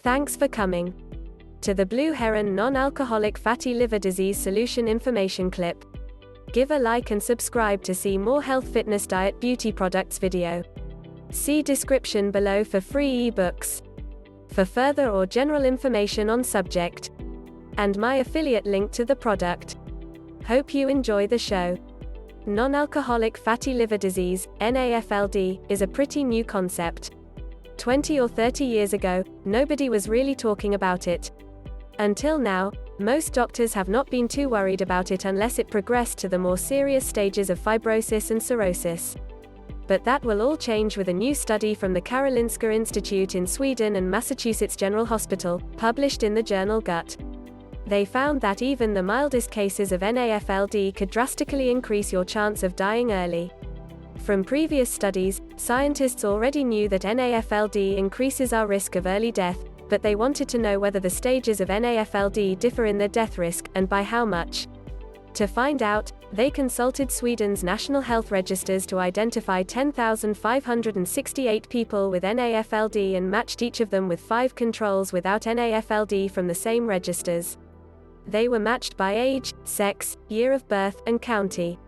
Thanks for coming to the Blue Heron Non-Alcoholic Fatty Liver Disease Solution information clip. Give a like and subscribe to see more health, fitness, diet, beauty products video. See description below for free ebooks. For further or general information on subject, and my affiliate link to the product. Hope you enjoy the show. Non-alcoholic fatty liver disease, NAFLD, is a pretty new concept. 20 or 30 years ago, nobody was really talking about it. Until now, most doctors have not been too worried about it unless it progressed to the more serious stages of fibrosis and cirrhosis. But that will all change with a new study from the Karolinska Institute in Sweden and Massachusetts General Hospital, published in the journal Gut. They found that even the mildest cases of NAFLD could drastically increase your chance of dying early. From previous studies, scientists already knew that NAFLD increases our risk of early death, but they wanted to know whether the stages of NAFLD differ in their death risk, and by how much. To find out, they consulted Sweden's national health registers to identify 10,568 people with NAFLD and matched each of them with 5 controls without NAFLD from the same registers. They were matched by age, sex, year of birth, and county.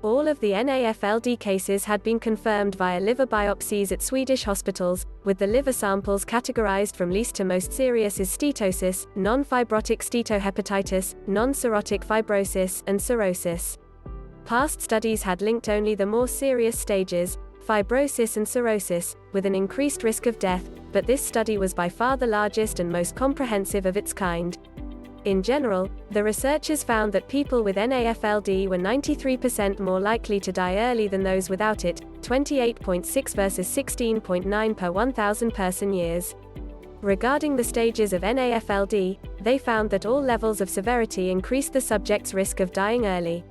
All of the NAFLD cases had been confirmed via liver biopsies at Swedish hospitals, with the liver samples categorized from least to most serious as steatosis, non-fibrotic steatohepatitis, non-cirrhotic fibrosis, and cirrhosis. Past studies had linked only the more serious stages, fibrosis and cirrhosis, with an increased risk of death, but this study was by far the largest and most comprehensive of its kind. In general, the researchers found that people with NAFLD were 93% more likely to die early than those without it, 28.6 versus 16.9 per 1,000 person years. Regarding the stages of NAFLD, they found that all levels of severity increased the subject's risk of dying early.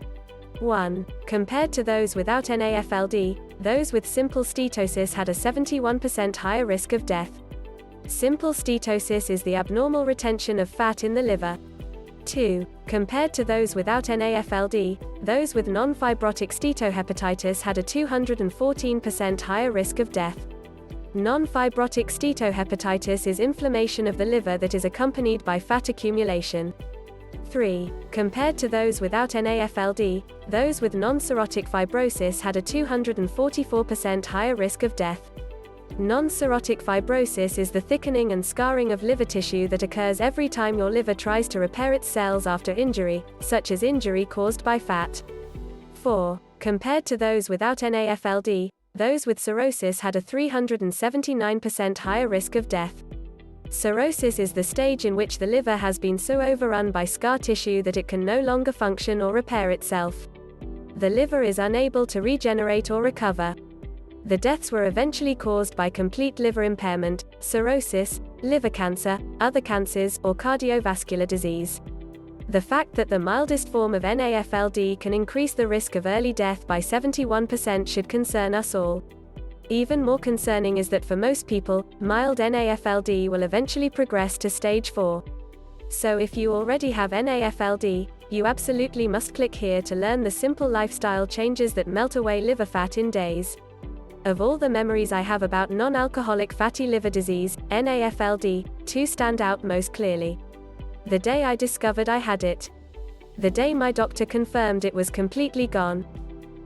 1. Compared to those without NAFLD, those with simple steatosis had a 71% higher risk of death. Simple steatosis is the abnormal retention of fat in the liver. 2. Compared to those without NAFLD, those with non-fibrotic steatohepatitis had a 214% higher risk of death. Non-fibrotic steatohepatitis is inflammation of the liver that is accompanied by fat accumulation. 3. Compared to those without NAFLD, those with non-cirrhotic fibrosis had a 244% higher risk of death. Non-cirrhotic fibrosis is the thickening and scarring of liver tissue that occurs every time your liver tries to repair its cells after injury, such as injury caused by fat. 4. Compared to those without NAFLD, those with cirrhosis had a 379% higher risk of death. Cirrhosis is the stage in which the liver has been so overrun by scar tissue that it can no longer function or repair itself. The liver is unable to regenerate or recover. The deaths were eventually caused by complete liver impairment, cirrhosis, liver cancer, other cancers, or cardiovascular disease. The fact that the mildest form of NAFLD can increase the risk of early death by 71% should concern us all. Even more concerning is that for most people, mild NAFLD will eventually progress to stage 4. So if you already have NAFLD, you absolutely must click here to learn the simple lifestyle changes that melt away liver fat in days. Of all the memories I have about non-alcoholic fatty liver disease, NAFLD, 2 stand out most clearly. The day I discovered I had it. The day my doctor confirmed it was completely gone.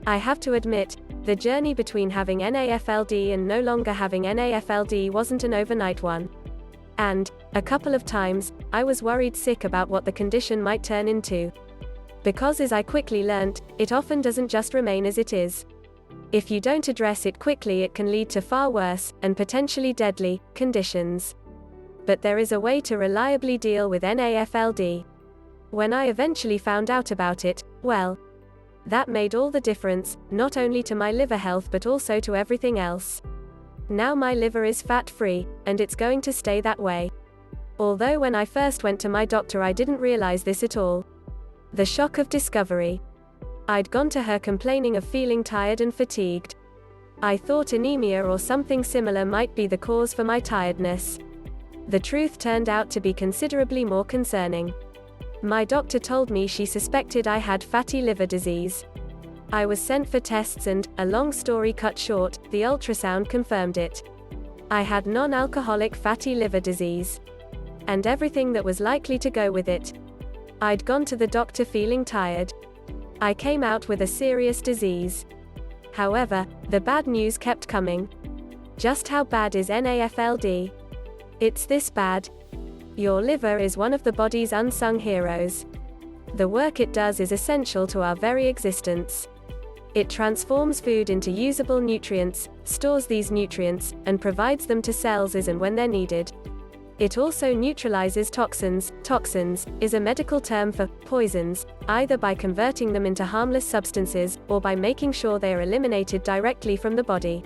I have to admit, the journey between having NAFLD and no longer having NAFLD wasn't an overnight one. And, a couple of times, I was worried sick about what the condition might turn into. Because as I quickly learnt, it often doesn't just remain as it is. If you don't address it quickly, it can lead to far worse, and potentially deadly, conditions. But there is a way to reliably deal with NAFLD. When I eventually found out about it, well, that made all the difference, not only to my liver health but also to everything else. Now my liver is fat-free, and it's going to stay that way. Although when I first went to my doctor I didn't realize this at all. The shock of discovery. I'd gone to her complaining of feeling tired and fatigued. I thought anemia or something similar might be the cause for my tiredness. The truth turned out to be considerably more concerning. My doctor told me she suspected I had fatty liver disease. I was sent for tests and, a long story cut short, the ultrasound confirmed it. I had non-alcoholic fatty liver disease. And everything that was likely to go with it. I'd gone to the doctor feeling tired. I came out with a serious disease. However, the bad news kept coming. Just how bad is NAFLD? It's this bad. Your liver is one of the body's unsung heroes. The work it does is essential to our very existence. It transforms food into usable nutrients, stores these nutrients, and provides them to cells as and when they're needed. It also neutralizes toxins. Toxins is a medical term for poisons, either by converting them into harmless substances, or by making sure they are eliminated directly from the body.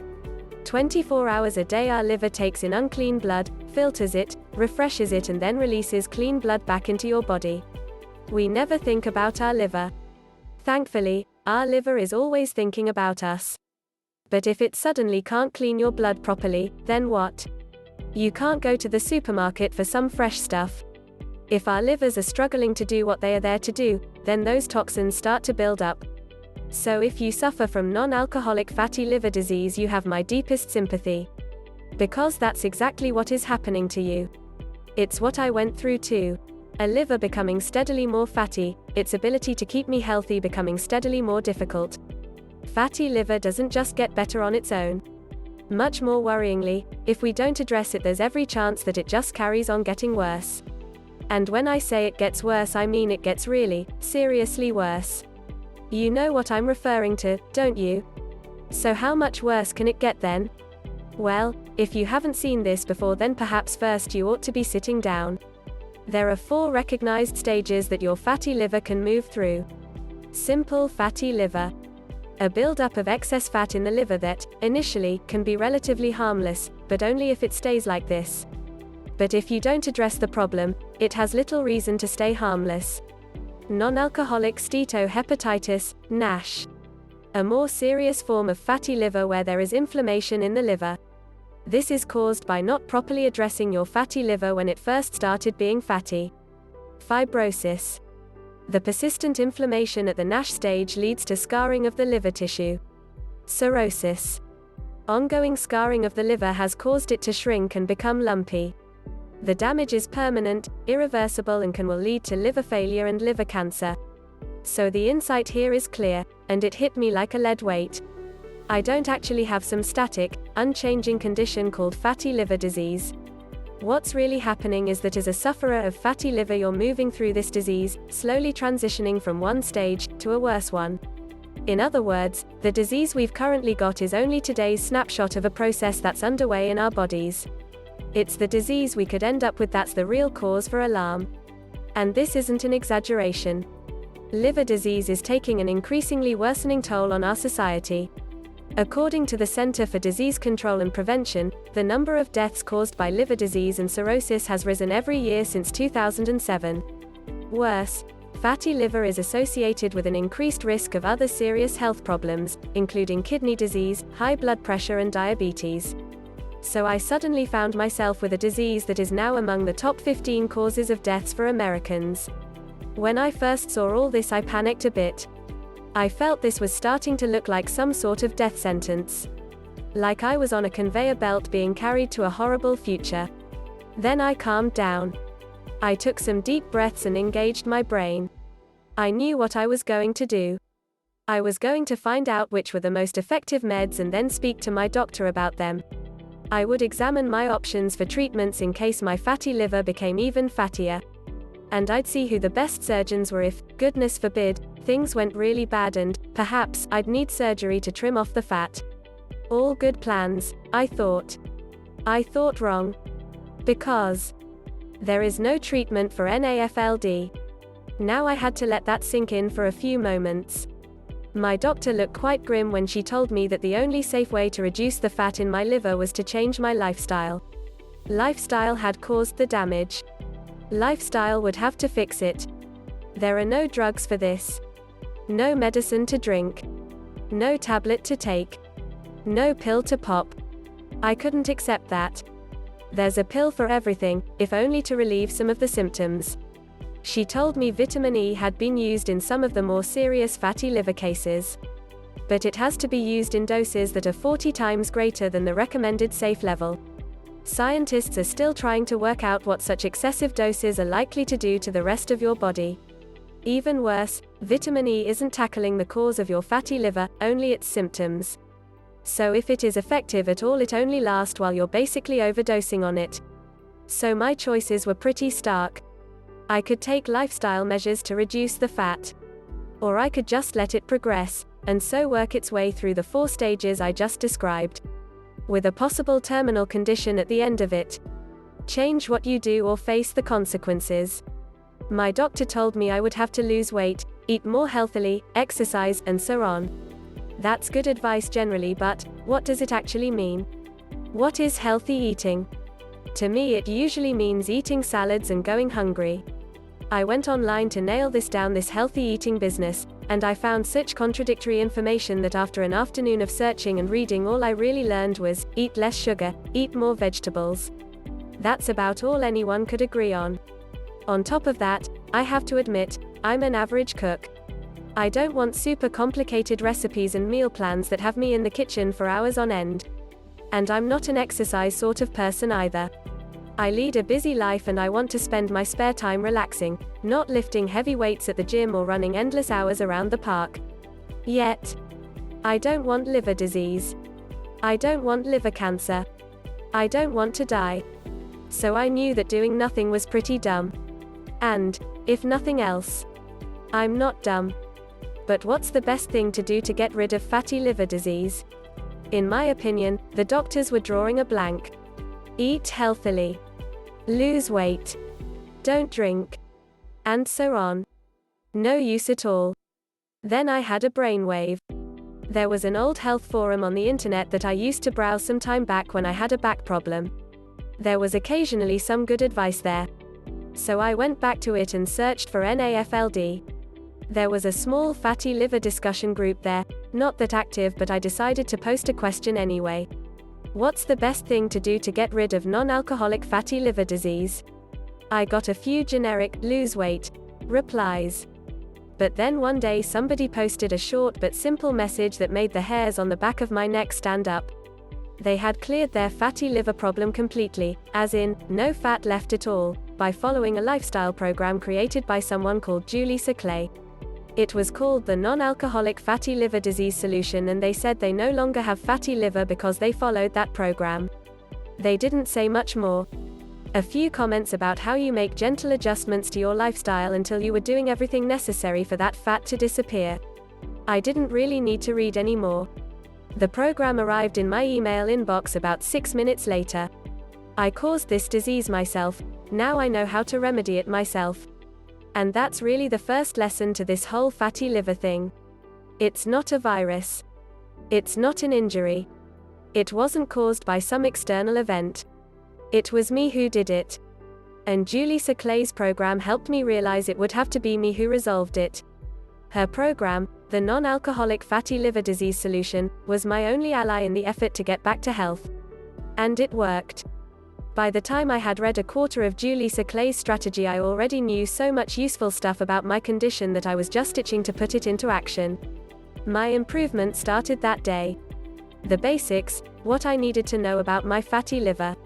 24 hours a day our liver takes in unclean blood, filters it, refreshes it, and then releases clean blood back into your body. We never think about our liver. Thankfully, our liver is always thinking about us. But if it suddenly can't clean your blood properly, then what? You can't go to the supermarket for some fresh stuff. If our livers are struggling to do what they are there to do, then those toxins start to build up. So if you suffer from non-alcoholic fatty liver disease, you have my deepest sympathy. Because that's exactly what is happening to you. It's what I went through too. A liver becoming steadily more fatty, its ability to keep me healthy becoming steadily more difficult. Fatty liver doesn't just get better on its own. Much more worryingly, if we don't address it, there's every chance that it just carries on getting worse. And when I say it gets worse, I mean it gets really, seriously worse. You know what I'm referring to, don't you? So how much worse can it get then? Well, if you haven't seen this before, then perhaps first you ought to be sitting down. There are 4 recognized stages that your fatty liver can move through. Simple fatty liver. A buildup of excess fat in the liver that, initially, can be relatively harmless, but only if it stays like this. But if you don't address the problem, it has little reason to stay harmless. Non-alcoholic steatohepatitis, NASH. A more serious form of fatty liver where there is inflammation in the liver. This is caused by not properly addressing your fatty liver when it first started being fatty. Fibrosis. The persistent inflammation at the NASH stage leads to scarring of the liver tissue. Cirrhosis. Ongoing scarring of the liver has caused it to shrink and become lumpy. The damage is permanent, irreversible, and will lead to liver failure and liver cancer. So the insight here is clear, and it hit me like a lead weight. I don't actually have some static, unchanging condition called fatty liver disease. What's really happening is that as a sufferer of fatty liver, you're moving through this disease, slowly transitioning from one stage to a worse one. In other words, the disease we've currently got is only today's snapshot of a process that's underway in our bodies. It's the disease we could end up with that's the real cause for alarm. And this isn't an exaggeration. Liver disease is taking an increasingly worsening toll on our society. According to the Center for Disease Control and Prevention, the number of deaths caused by liver disease and cirrhosis has risen every year since 2007. Worse, fatty liver is associated with an increased risk of other serious health problems, including kidney disease, high blood pressure, and diabetes. So I suddenly found myself with a disease that is now among the top 15 causes of deaths for Americans. When I first saw all this, I panicked a bit. I felt this was starting to look like some sort of death sentence. Like I was on a conveyor belt being carried to a horrible future. Then I calmed down. I took some deep breaths and engaged my brain. I knew what I was going to do. I was going to find out which were the most effective meds and then speak to my doctor about them. I would examine my options for treatments in case my fatty liver became even fattier. And I'd see who the best surgeons were if, goodness forbid, things went really bad and, perhaps, I'd need surgery to trim off the fat. All good plans, I thought. I thought wrong. Because there is no treatment for NAFLD. Now I had to let that sink in for a few moments. My doctor looked quite grim when she told me that the only safe way to reduce the fat in my liver was to change my lifestyle. Lifestyle had caused the damage. Lifestyle would have to fix it. There are no drugs for this. No medicine to drink. No tablet to take. No pill to pop. I couldn't accept that. There's a pill for everything, if only to relieve some of the symptoms. She told me vitamin E had been used in some of the more serious fatty liver cases. But it has to be used in doses that are 40 times greater than the recommended safe level. Scientists are still trying to work out what such excessive doses are likely to do to the rest of your body. Even worse, vitamin E isn't tackling the cause of your fatty liver, only its symptoms. So if it is effective at all, it only lasts while you're basically overdosing on it. So my choices were pretty stark. I could take lifestyle measures to reduce the fat. Or I could just let it progress, and so work its way through the 4 stages I just described. With a possible terminal condition at the end of it. Change what you do or face the consequences. My doctor told me I would have to lose weight, eat more healthily, exercise, and so on. That's good advice generally, but what does it actually mean? What is healthy eating? To me, it usually means eating salads and going hungry. I went online to nail this down, this healthy eating business, and I found such contradictory information that after an afternoon of searching and reading, all I really learned was, eat less sugar, eat more vegetables. That's about all anyone could agree on. On top of that, I have to admit, I'm an average cook. I don't want super complicated recipes and meal plans that have me in the kitchen for hours on end. And I'm not an exercise sort of person either. I lead a busy life and I want to spend my spare time relaxing, not lifting heavy weights at the gym or running endless hours around the park. Yet, I don't want liver disease. I don't want liver cancer. I don't want to die. So I knew that doing nothing was pretty dumb. And, if nothing else, I'm not dumb. But what's the best thing to do to get rid of fatty liver disease? In my opinion, the doctors were drawing a blank. Eat healthily. Lose weight. Don't drink. And so on. No use at all. Then I had a brainwave. There was an old health forum on the internet that I used to browse some time back when I had a back problem. There was occasionally some good advice there. So I went back to it and searched for NAFLD. There was a small fatty liver discussion group there, not that active, but I decided to post a question anyway. What's the best thing to do to get rid of non-alcoholic fatty liver disease? I got a few generic, lose weight, replies. But then one day somebody posted a short but simple message that made the hairs on the back of my neck stand up. They had cleared their fatty liver problem completely, as in, no fat left at all, by following a lifestyle program created by someone called Julissa. It was called the Non-Alcoholic Fatty Liver Disease Solution, and they said they no longer have fatty liver because they followed that program. They didn't say much more. A few comments about how you make gentle adjustments to your lifestyle until you were doing everything necessary for that fat to disappear. I didn't really need to read any more. The program arrived in my email inbox about 6 minutes later. I caused this disease myself, now I know how to remedy it myself. And that's really the first lesson to this whole fatty liver thing. It's not a virus. It's not an injury. It wasn't caused by some external event. It was me who did it. And Julissa Clay's program helped me realize it would have to be me who resolved it. Her program, the Non-Alcoholic Fatty Liver Disease Solution, was my only ally in the effort to get back to health. And it worked. By the time I had read a quarter of Julissa Clay's strategy, I already knew so much useful stuff about my condition that I was just itching to put it into action. My improvement started that day. The basics, what I needed to know about my fatty liver.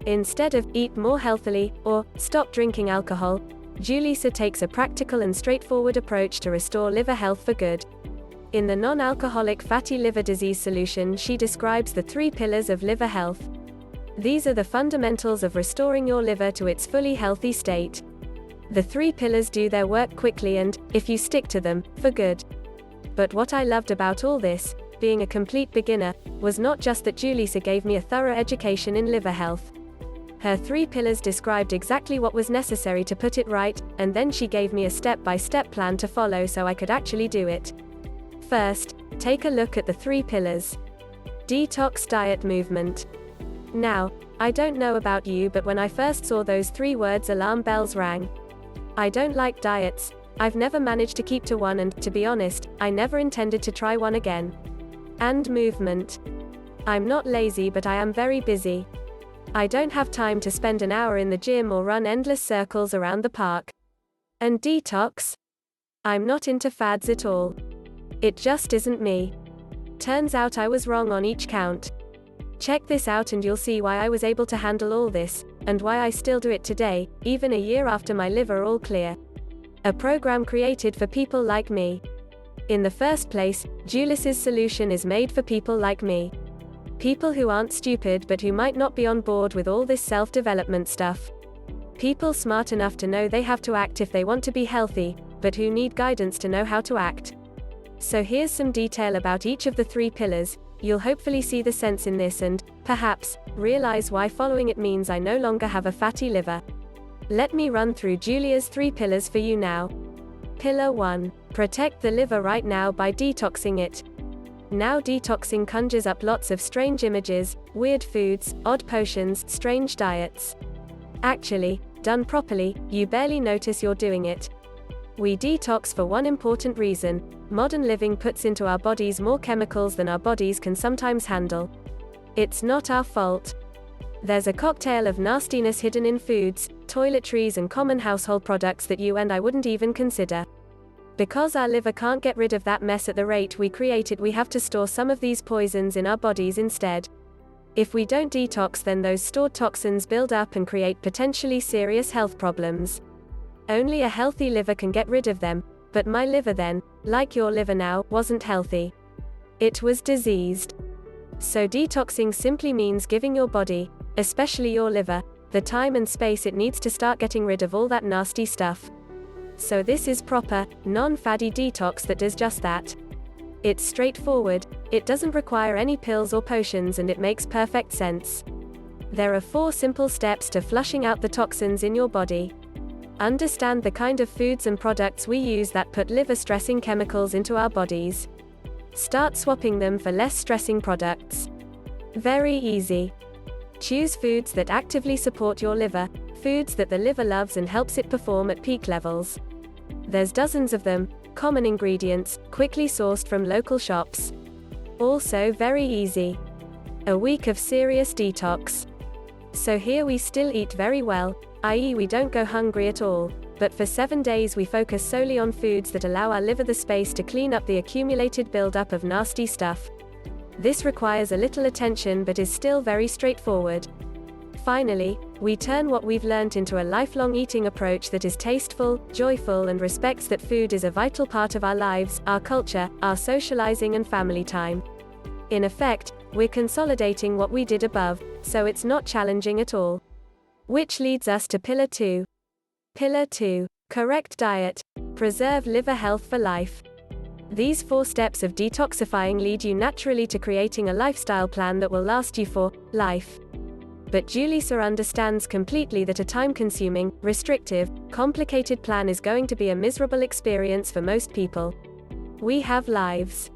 Instead of eat more healthily or stop drinking alcohol, Julissa takes a practical and straightforward approach to restore liver health for good. In the Non-Alcoholic Fatty Liver Disease Solution, she describes the 3 pillars of liver health. These are the fundamentals of restoring your liver to its fully healthy state. The 3 pillars do their work quickly and, if you stick to them, for good. But what I loved about all this, being a complete beginner, was not just that Julissa gave me a thorough education in liver health. Her 3 pillars described exactly what was necessary to put it right, and then she gave me a step-by-step plan to follow so I could actually do it. First, take a look at the 3 pillars. Detox, diet, movement. Now, I don't know about you, but when I first saw those 3 words, alarm bells rang. I don't like diets. I've never managed to keep to one, and, to be honest, I never intended to try one again. And movement. I'm not lazy, but I am very busy. I don't have time to spend an hour in the gym or run endless circles around the park. And detox? I'm not into fads at all. It just isn't me. Turns out I was wrong on each count. Check this out and you'll see why I was able to handle all this, and why I still do it today, even a year after my liver all clear. A program created for people like me. In the first place, Julissa's solution is made for people like me. People who aren't stupid but who might not be on board with all this self-development stuff. People smart enough to know they have to act if they want to be healthy, but who need guidance to know how to act. So here's some detail about each of the 3 pillars. You'll hopefully see the sense in this and, perhaps, realize why following it means I no longer have a fatty liver. Let me run through Julia's 3 pillars for you now. Pillar 1. Protect the liver right now by detoxing it. Now detoxing conjures up lots of strange images, weird foods, odd potions, strange diets. Actually, done properly, you barely notice you're doing it. We detox for one important reason: modern living puts into our bodies more chemicals than our bodies can sometimes handle. It's not our fault. There's a cocktail of nastiness hidden in foods, toiletries and common household products that you and I wouldn't even consider. Because our liver can't get rid of that mess at the rate we create it, we have to store some of these poisons in our bodies instead. If we don't detox, then those stored toxins build up and create potentially serious health problems. Only a healthy liver can get rid of them, but my liver then, like your liver now, wasn't healthy. It was diseased. So detoxing simply means giving your body, especially your liver, the time and space it needs to start getting rid of all that nasty stuff. So this is proper, non-fatty detox that does just that. It's straightforward, it doesn't require any pills or potions, and it makes perfect sense. There are 4 simple steps to flushing out the toxins in your body. Understand the kind of foods and products we use that put liver-stressing chemicals into our bodies. Start swapping them for less stressing products. Very easy. Choose foods that actively support your liver, foods that the liver loves and helps it perform at peak levels. There's dozens of them, common ingredients, quickly sourced from local shops. Also very easy. A week of serious detox. So here we still eat very well, i.e. we don't go hungry at all, but for 7 days we focus solely on foods that allow our liver the space to clean up the accumulated buildup of nasty stuff. This requires a little attention but is still very straightforward. Finally, we turn what we've learnt into a lifelong eating approach that is tasteful, joyful and respects that food is a vital part of our lives, our culture, our socializing and family time. In effect, we're consolidating what we did above, so it's not challenging at all. Which leads us to Pillar 2. Pillar 2. Correct diet. Preserve liver health for life. These 4 steps of detoxifying lead you naturally to creating a lifestyle plan that will last you for life. But Julissa understands completely that a time-consuming, restrictive, complicated plan is going to be a miserable experience for most people. We have lives.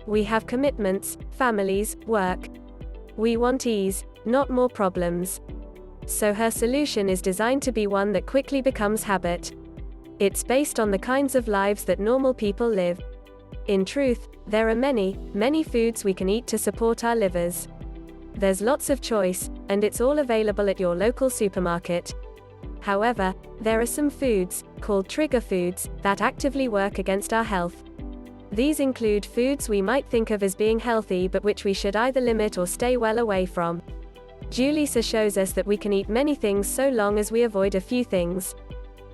We have commitments, families, work. We want ease, not more problems. So her solution is designed to be one that quickly becomes habit. It's based on the kinds of lives that normal people live. In truth, there are many, many foods we can eat to support our livers. There's lots of choice, and it's all available at your local supermarket. However, there are some foods, called trigger foods, that actively work against our health. These include foods we might think of as being healthy but which we should either limit or stay well away from. Julissa shows us that we can eat many things so long as we avoid a few things.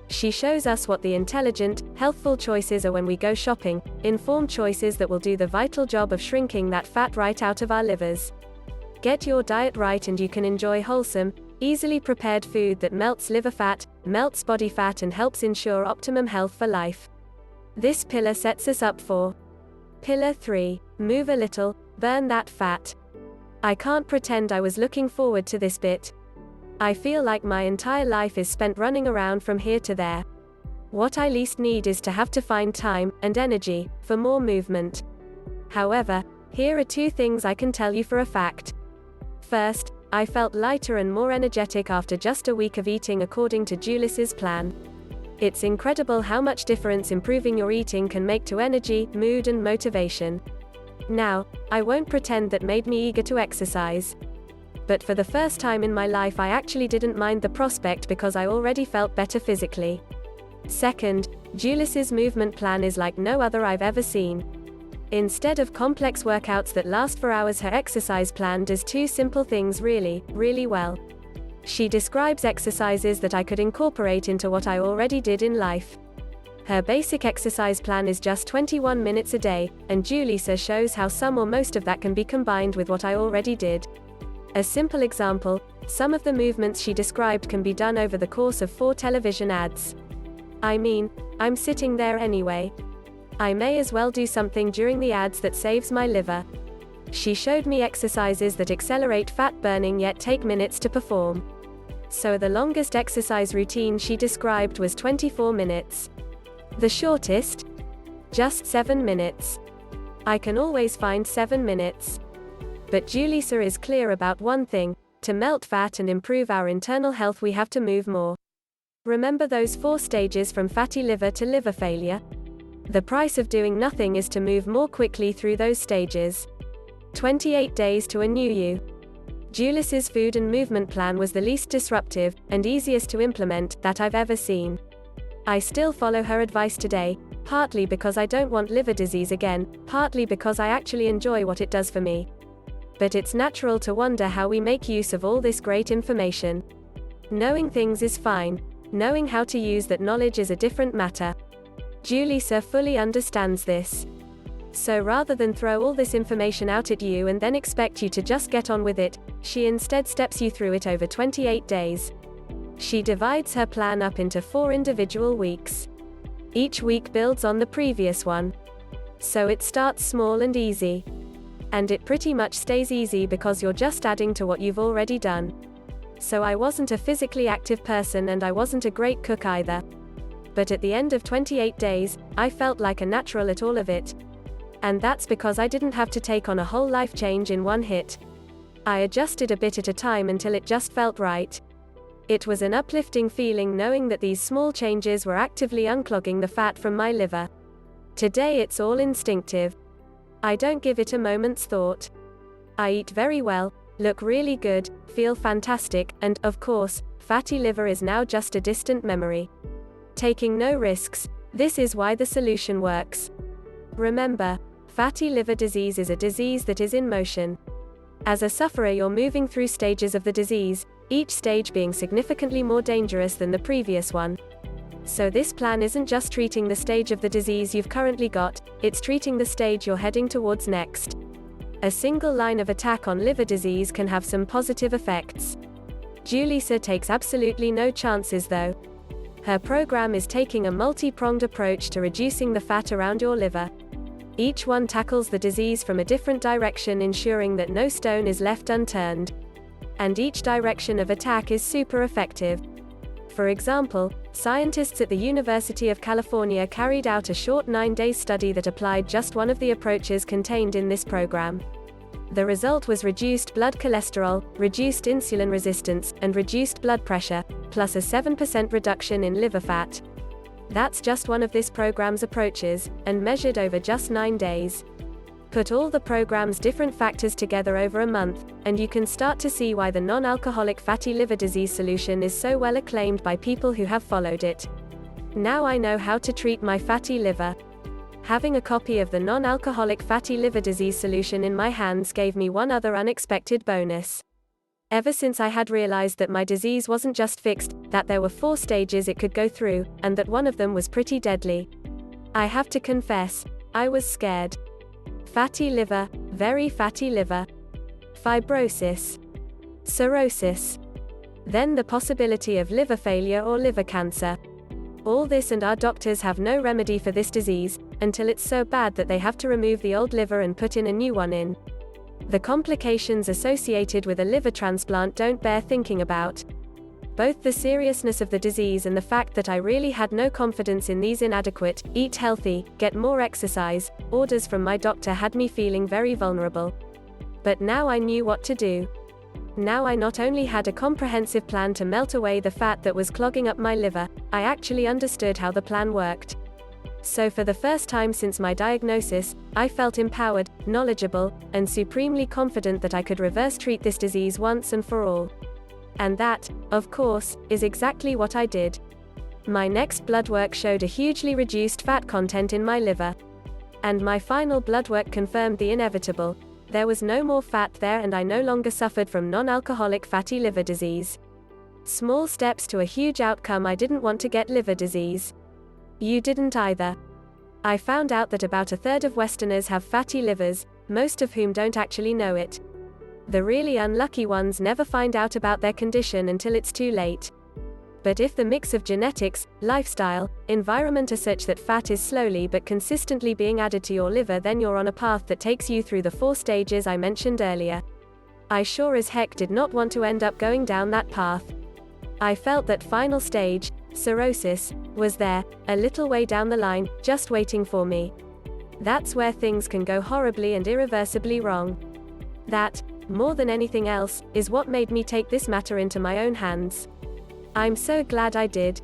She shows us what the intelligent, healthful choices are when we go shopping, informed choices that will do the vital job of shrinking that fat right out of our livers. Get your diet right and you can enjoy wholesome, easily prepared food that melts liver fat, melts body fat and helps ensure optimum health for life. This pillar sets us up for Pillar 3. Move a little, burn that fat. I can't pretend I was looking forward to this bit. I feel like my entire life is spent running around from here to there. What I least need is to have to find time, and energy, for more movement. However, here are 2 things I can tell you for a fact. First, I felt lighter and more energetic after just a week of eating according to Julissa's plan. It's incredible how much difference improving your eating can make to energy, mood and motivation. Now, I won't pretend that made me eager to exercise. But for the first time in my life I actually didn't mind the prospect because I already felt better physically. Second, Julissa's movement plan is like no other I've ever seen. Instead of complex workouts that last for hours, her exercise plan does two simple things really, really well. She describes exercises that I could incorporate into what I already did in life. Her basic exercise plan is just 21 minutes a day, and Julissa shows how some or most of that can be combined with what I already did. A simple example, some of the movements she described can be done over the course of 4 television ads. I mean, I'm sitting there anyway. I may as well do something during the ads that saves my liver. She showed me exercises that accelerate fat burning yet take minutes to perform. So the longest exercise routine she described was 24 minutes. The shortest? Just 7 minutes. I can always find 7 minutes. But Julissa is clear about one thing: to melt fat and improve our internal health, we have to move more. Remember those 4 stages from fatty liver to liver failure? The price of doing nothing is to move more quickly through those stages. 28 days to a new you. Julissa's food and movement plan was the least disruptive, and easiest to implement, that I've ever seen. I still follow her advice today, partly because I don't want liver disease again, partly because I actually enjoy what it does for me. But it's natural to wonder how we make use of all this great information. Knowing things is fine. Knowing how to use that knowledge is a different matter. Julissa fully understands this. So rather than throw all this information out at you and then expect you to just get on with it, she instead steps you through it over 28 days. She divides her plan up into 4 individual weeks. Each week builds on the previous one. So it starts small and easy. And it pretty much stays easy because you're just adding to what you've already done. So I wasn't a physically active person and I wasn't a great cook either. But at the end of 28 days, I felt like a natural at all of it. And that's because I didn't have to take on a whole life change in one hit. I adjusted a bit at a time until it just felt right. It was an uplifting feeling knowing that these small changes were actively unclogging the fat from my liver. Today it's all instinctive. I don't give it a moment's thought. I eat very well, look really good, feel fantastic, and, of course, fatty liver is now just a distant memory. Taking no risks, this is why the solution works. Remember, fatty liver disease is a disease that is in motion. As a sufferer, you're moving through stages of the disease, each stage being significantly more dangerous than the previous one. So this plan isn't just treating the stage of the disease you've currently got, it's treating the stage you're heading towards next. A single line of attack on liver disease can have some positive effects. Julissa takes absolutely no chances though. Her program is taking a multi-pronged approach to reducing the fat around your liver. Each one tackles the disease from a different direction, ensuring that no stone is left unturned. And each direction of attack is super effective. For example, scientists at the University of California carried out a short 9-day study that applied just one of the approaches contained in this program. The result was reduced blood cholesterol, reduced insulin resistance, and reduced blood pressure, plus a 7% reduction in liver fat. That's just one of this program's approaches, and measured over just 9 days. Put all the program's different factors together over a month, and you can start to see why the non-alcoholic fatty liver disease solution is so well acclaimed by people who have followed it. Now I know how to treat my fatty liver. Having a copy of the non-alcoholic fatty liver disease solution in my hands gave me one other unexpected bonus. Ever since I had realized that my disease wasn't just fixed, that there were 4 stages it could go through, and that one of them was pretty deadly. I have to confess, I was scared. Fatty liver, very fatty liver. Fibrosis. Cirrhosis. Then the possibility of liver failure or liver cancer. All this, and our doctors have no remedy for this disease, until it's so bad that they have to remove the old liver and put in a new one in. The complications associated with a liver transplant don't bear thinking about. Both the seriousness of the disease and the fact that I really had no confidence in these inadequate, eat healthy, get more exercise, orders from my doctor had me feeling very vulnerable. But now I knew what to do. Now I not only had a comprehensive plan to melt away the fat that was clogging up my liver, I actually understood how the plan worked. So for the first time since my diagnosis, I felt empowered, knowledgeable, and supremely confident that I could reverse treat this disease once and for all. And that, of course, is exactly what I did. My next blood work showed a hugely reduced fat content in my liver. And my final blood work confirmed the inevitable. There was no more fat there, and I no longer suffered from non-alcoholic fatty liver disease. Small steps to a huge outcome. I didn't want to get liver disease. You didn't either. I found out that about a third of Westerners have fatty livers, most of whom don't actually know it. The really unlucky ones never find out about their condition until it's too late. But if the mix of genetics, lifestyle, environment are such that fat is slowly but consistently being added to your liver, then you're on a path that takes you through the 4 stages I mentioned earlier. I sure as heck did not want to end up going down that path. I felt that final stage, cirrhosis, was there, a little way down the line, just waiting for me. That's where things can go horribly and irreversibly wrong. That, more than anything else, is what made me take this matter into my own hands. I'm so glad I did.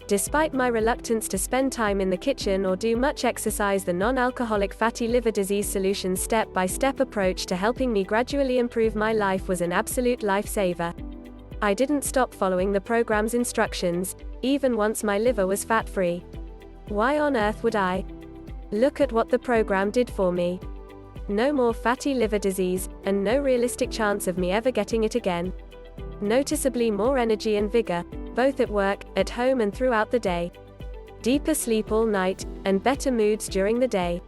Despite my reluctance to spend time in the kitchen or do much exercise, the non-alcoholic fatty liver disease solution's step-by-step approach to helping me gradually improve my life was an absolute lifesaver. I didn't stop following the program's instructions, even once my liver was fat-free. Why on earth would I? Look at what the program did for me. No more fatty liver disease, and no realistic chance of me ever getting it again. Noticeably more energy and vigor, both at work, at home and throughout the day. Deeper sleep all night, and better moods during the day.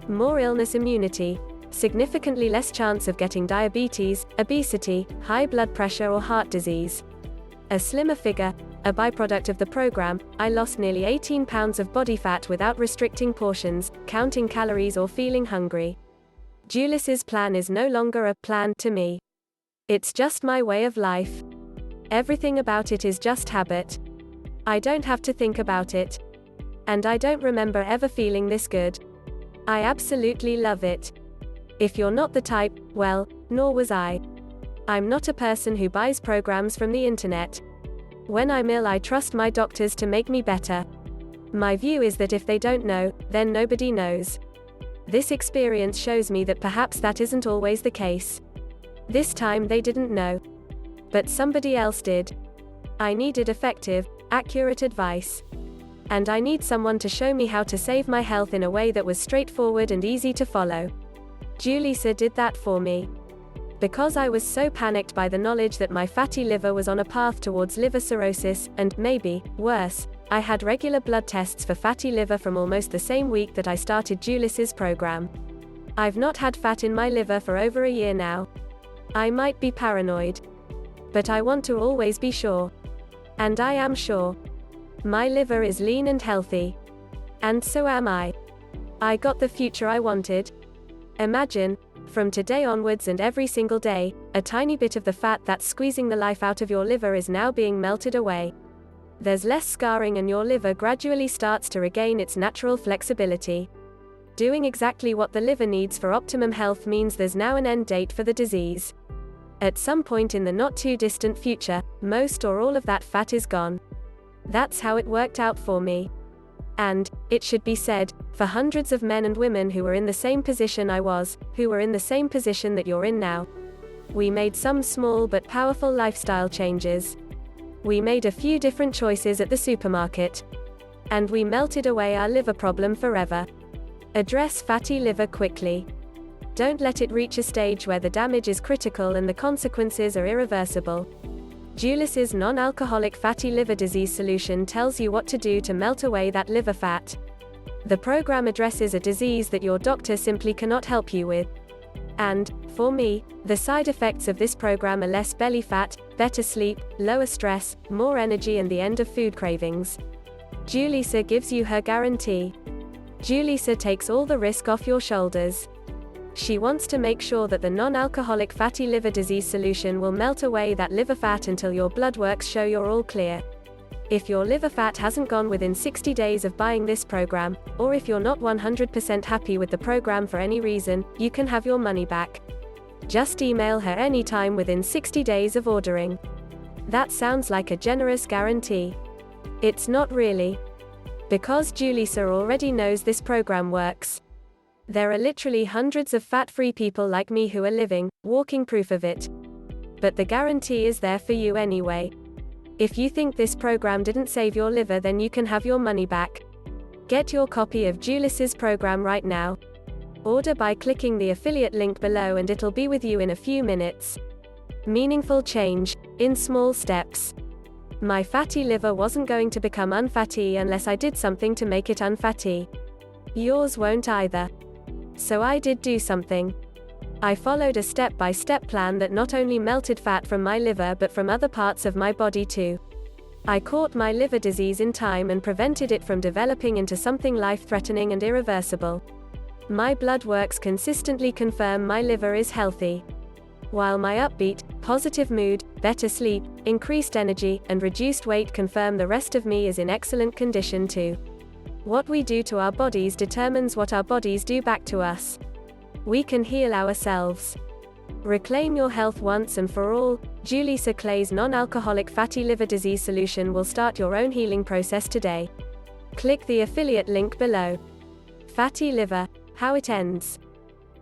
More illness immunity, significantly less chance of getting diabetes, obesity, high blood pressure or heart disease. A slimmer figure, a byproduct of the program. I lost nearly 18 pounds of body fat without restricting portions, counting calories or feeling hungry. Julissa's plan is no longer a plan to me. It's just my way of life. Everything about it is just habit. I don't have to think about it. And I don't remember ever feeling this good. I absolutely love it. If you're not the type, well, nor was I. I'm not a person who buys programs from the internet. When I'm ill, I trust my doctors to make me better. My view is that if they don't know, then nobody knows. This experience shows me that perhaps that isn't always the case. This time they didn't know. But somebody else did. I needed effective, accurate advice. And I need someone to show me how to save my health in a way that was straightforward and easy to follow. Julissa did that for me. Because I was so panicked by the knowledge that my fatty liver was on a path towards liver cirrhosis, and maybe, worse, I had regular blood tests for fatty liver from almost the same week that I started Julissa's program. I've not had fat in my liver for over a year now. I might be paranoid. But I want to always be sure. And I am sure. My liver is lean and healthy. And so am I. I got the future I wanted. Imagine, from today onwards and every single day, a tiny bit of the fat that's squeezing the life out of your liver is now being melted away. There's less scarring and your liver gradually starts to regain its natural flexibility. Doing exactly what the liver needs for optimum health means there's now an end date for the disease. At some point in the not too distant future, most or all of that fat is gone. That's how it worked out for me. And, it should be said, for hundreds of men and women who were in the same position I was, who were in the same position that you're in now. We made some small but powerful lifestyle changes. We made a few different choices at the supermarket. And we melted away our liver problem forever. Address fatty liver quickly. Don't let it reach a stage where the damage is critical and the consequences are irreversible. Julissa's non-alcoholic fatty liver disease solution tells you what to do to melt away that liver fat. The program addresses a disease that your doctor simply cannot help you with. And, for me, the side effects of this program are less belly fat, better sleep, lower stress, more energy and the end of food cravings. Julissa gives you her guarantee. Julissa takes all the risk off your shoulders. She wants to make sure that the non-alcoholic fatty liver disease solution will melt away that liver fat until your blood works show you're all clear. If your liver fat hasn't gone within 60 days of buying this program, or if you're not 100% happy with the program for any reason, you can have your money back. Just email her anytime within 60 days of ordering. That sounds like a generous guarantee. It's not really. Because Julissa already knows this program works. There are literally hundreds of fat-free people like me who are living, walking proof of it. But the guarantee is there for you anyway. If you think this program didn't save your liver, then you can have your money back. Get your copy of Julissa's program right now. Order by clicking the affiliate link below and it'll be with you in a few minutes. Meaningful change, in small steps. My fatty liver wasn't going to become unfatty unless I did something to make it unfatty. Yours won't either. So I did do something. I followed a step-by-step plan that not only melted fat from my liver but from other parts of my body too. I caught my liver disease in time and prevented it from developing into something life-threatening and irreversible. My blood works consistently confirm my liver is healthy. While my upbeat, positive mood, better sleep, increased energy, and reduced weight confirm the rest of me is in excellent condition too. What we do to our bodies determines what our bodies do back to us. We can heal ourselves. Reclaim your health once and for all. Julissa Clay's non-alcoholic fatty liver disease solution will start your own healing process today. Click the affiliate link below. Fatty liver, how it ends.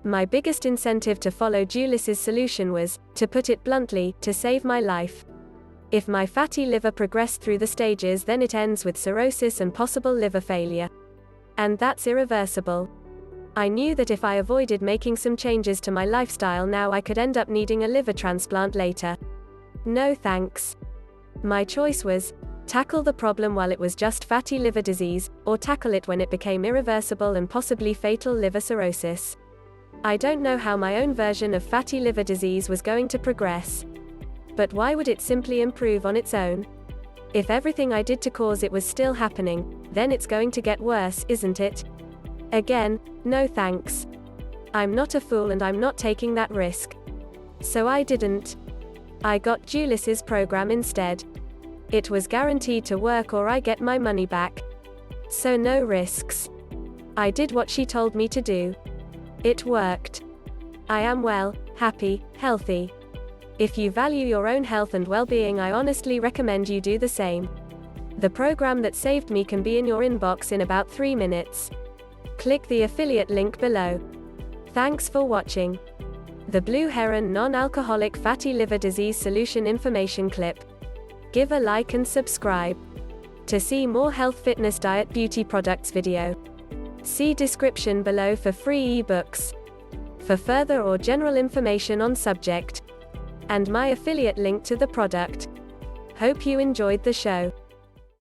My biggest incentive to follow Julissa's solution was, to put it bluntly, to save my life. If my fatty liver progressed through the stages, then it ends with cirrhosis and possible liver failure. And that's irreversible. I knew that if I avoided making some changes to my lifestyle now, I could end up needing a liver transplant later. No thanks. My choice was, tackle the problem while it was just fatty liver disease, or tackle it when it became irreversible and possibly fatal liver cirrhosis. I don't know how my own version of fatty liver disease was going to progress. But why would it simply improve on its own? If everything I did to cause it was still happening, then it's going to get worse, isn't it? Again, no thanks. I'm not a fool and I'm not taking that risk. So I didn't. I got Julissa's program instead. It was guaranteed to work or I get my money back. So no risks. I did what she told me to do. It worked. I am well, happy, healthy. If you value your own health and well-being, I honestly recommend you do the same. The program that saved me can be in your inbox in about 3 minutes. Click the affiliate link below. Thanks for watching. The Blue Heron Non-Alcoholic Fatty Liver Disease Solution Information Clip. Give a like and subscribe. To see more health, fitness, diet, beauty products video, see description below for free ebooks. For further or general information on subject, and my affiliate link to the product. Hope you enjoyed the show.